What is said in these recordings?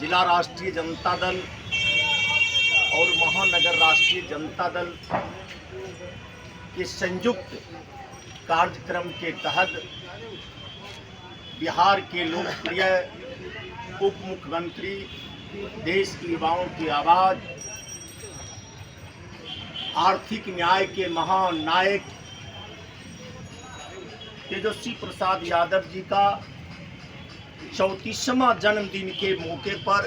जिला राष्ट्रीय जनता दल और महानगर राष्ट्रीय जनता दल के संयुक्त कार्यक्रम के तहत बिहार के लोकप्रिय उप मुख्यमंत्री, देश के युवाओं की आवाज़, आर्थिक न्याय के महान नायक तेजस्वी प्रसाद यादव जी का 34वां जन्मदिन के मौके पर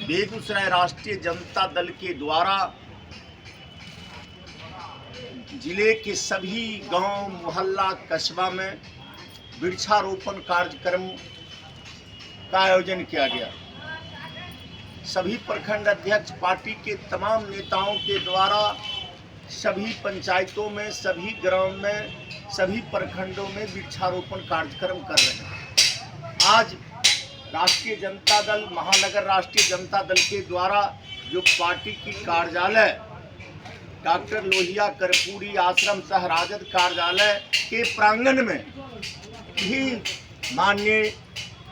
बेगूसराय राष्ट्रीय जनता दल के द्वारा जिले के सभी गांव, मोहल्ला, कस्बा में वृक्षारोपण कार्यक्रम का आयोजन किया गया। सभी प्रखंड अध्यक्ष, पार्टी के तमाम नेताओं के द्वारा सभी पंचायतों में, सभी ग्राम में, सभी प्रखंडों में वृक्षारोपण कार्यक्रम कर रहे हैं। आज राष्ट्रीय जनता दल, महानगर राष्ट्रीय जनता दल के द्वारा जो पार्टी की कार्यालय डॉक्टर लोहिया कर्पूरी आश्रम सह राजद कार्यालय के प्रांगण में भी माननीय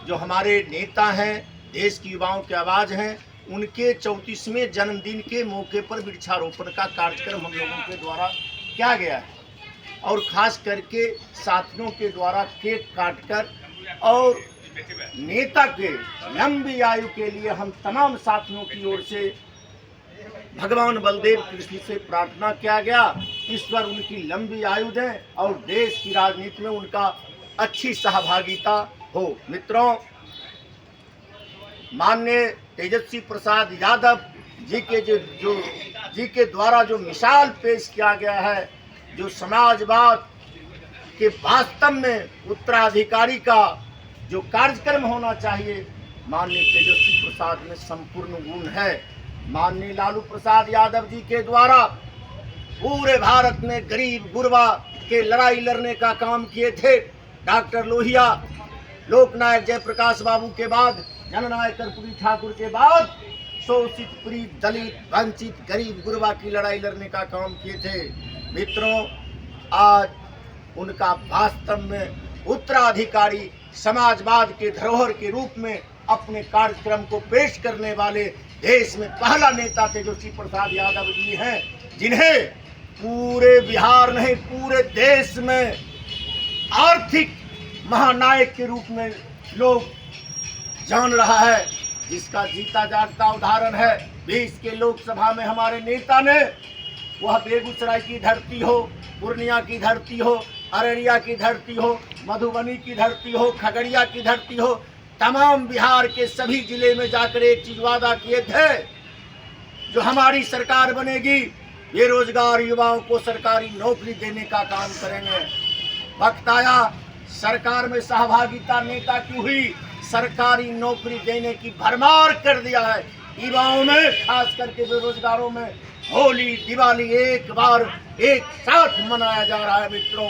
जो हमारे नेता हैं, देश की युवाओं की आवाज़ हैं, उनके 34वें जन्मदिन के मौके पर वृक्षारोपण का कार्यक्रम हम लोगों के द्वारा किया गया है। और ख़ास करके साथियों के द्वारा केक काटकर और नेता के लंबी आयु के लिए हम तमाम साथियों की ओर से भगवान बलदेव कृष्ण से प्रार्थना किया गया, ईश्वर उनकी लंबी आयु दें और देश की राजनीति में उनका अच्छी सहभागिता हो। मित्रों, माननीय तेजस्वी प्रसाद यादव जी के द्वारा जो मिसाल पेश किया गया है, जो समाजवाद के वास्तव में उत्तराधिकारी का जो कार्यक्रम होना चाहिए, माननीय तेजस्वी प्रसाद में संपूर्ण गुण है। माननीय लालू प्रसाद यादव जी के द्वारा पूरे भारत में गरीब गुरबा के लड़ाई लड़ने का काम किए थे। डॉक्टर लोहिया, लोकनायक जयप्रकाश बाबू के बाद, जननायक कर्पूरी ठाकुर के बाद शोषित, पीड़ित, दलित, वंचित, गरीब गुरबा की लड़ाई लड़ने का काम किए थे। मित्रों, आज उनका वास्तव में उत्तराधिकारी समाजवाद के धरोहर के रूप में अपने कार्यक्रम को पेश करने वाले देश में पहला नेता तेजस्वी प्रसाद यादव जी हैं, जिन्हें पूरे बिहार नहीं पूरे देश में आर्थिक महानायक के रूप में लोग जान रहा है, जिसका जीता जागता उदाहरण है 20 के लोकसभा में हमारे नेता ने, वह बेगूसराय की धरती हो, पूर्णिया की धरती हो, अररिया की धरती हो, मधुबनी की धरती हो, खगड़िया की धरती हो, तमाम बिहार के सभी जिले में जाकर एक चीज वादा किए थे, जो हमारी सरकार बनेगी बेरोजगार युवाओं को सरकारी नौकरी देने का काम करेंगे। वक्त आया, सरकार में सहभागिता नेता की हुई, सरकारी नौकरी देने की भरमार कर दिया है। युवाओं में, खास करके बेरोजगारों में होली, दिवाली एक बार एक साथ मनाया जा रहा है मित्रों।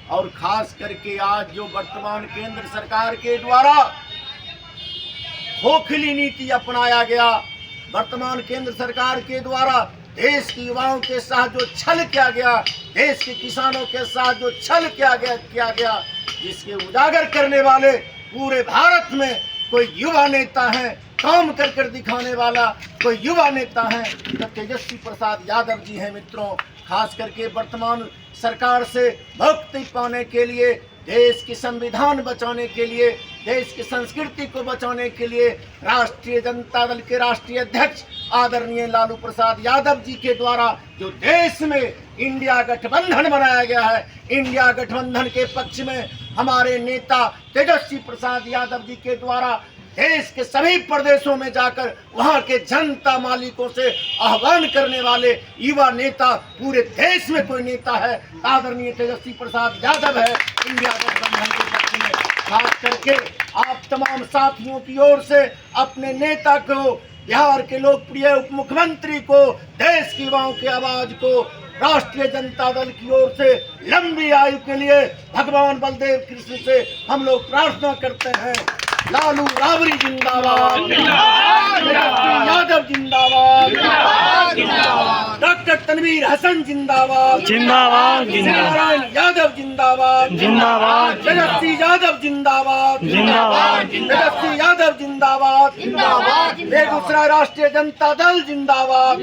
और खास करके आज जो वर्तमान केंद्र सरकार के द्वारा खोखली नीति अपनाया गया, वर्तमान केंद्र सरकार के द्वारा देश के युवाओं के साथ जो छल किया गया, देश के किसानों के साथ जो छल किया गया, जिसके उजागर करने वाले पूरे भारत में कोई युवा नेता है, काम कर दिखाने वाला कोई युवा नेता है तो तेजस्वी प्रसाद यादव जी हैं मित्रों। खास करके वर्तमान सरकार से मुक्ति पाने के लिए, देश की संविधान बचाने के लिए, देश की संस्कृति को बचाने के लिए राष्ट्रीय जनता दल के राष्ट्रीय अध्यक्ष आदरणीय लालू प्रसाद यादव जी के द्वारा जो देश में इंडिया गठबंधन बनाया गया है, इंडिया गठबंधन के पक्ष में हमारे नेता तेजस्वी प्रसाद यादव जी के द्वारा देश के सभी प्रदेशों में जाकर वहां के जनता मालिकों से आह्वान करने वाले युवा नेता पूरे देश में कोई नेता है, आदरणीय तेजस्वी प्रसाद यादव है इंडिया गठबंधन के पक्ष में। खास करके आप तमाम साथियों की ओर से अपने नेता को, बिहार के लोकप्रिय उप मुख्यमंत्री को, देश की युवाओं की आवाज को, राष्ट्रीय जनता दल की ओर से लंबी आयु के लिए भगवान बलदेव कृष्ण से हम लोग प्रार्थना करते हैं। लालू राबड़ी जिंदाबाद, यादव जिंदाबाद, डॉक्टर तनवीर हसन जिंदाबाद, नारायण यादव जिंदाबाद, तेजस्वी यादव जिंदाबाद, तेजस्वी यादव जिंदाबाद। जिंदाबाद, बेगूसराय राष्ट्रीय जनता दल जिंदाबाद,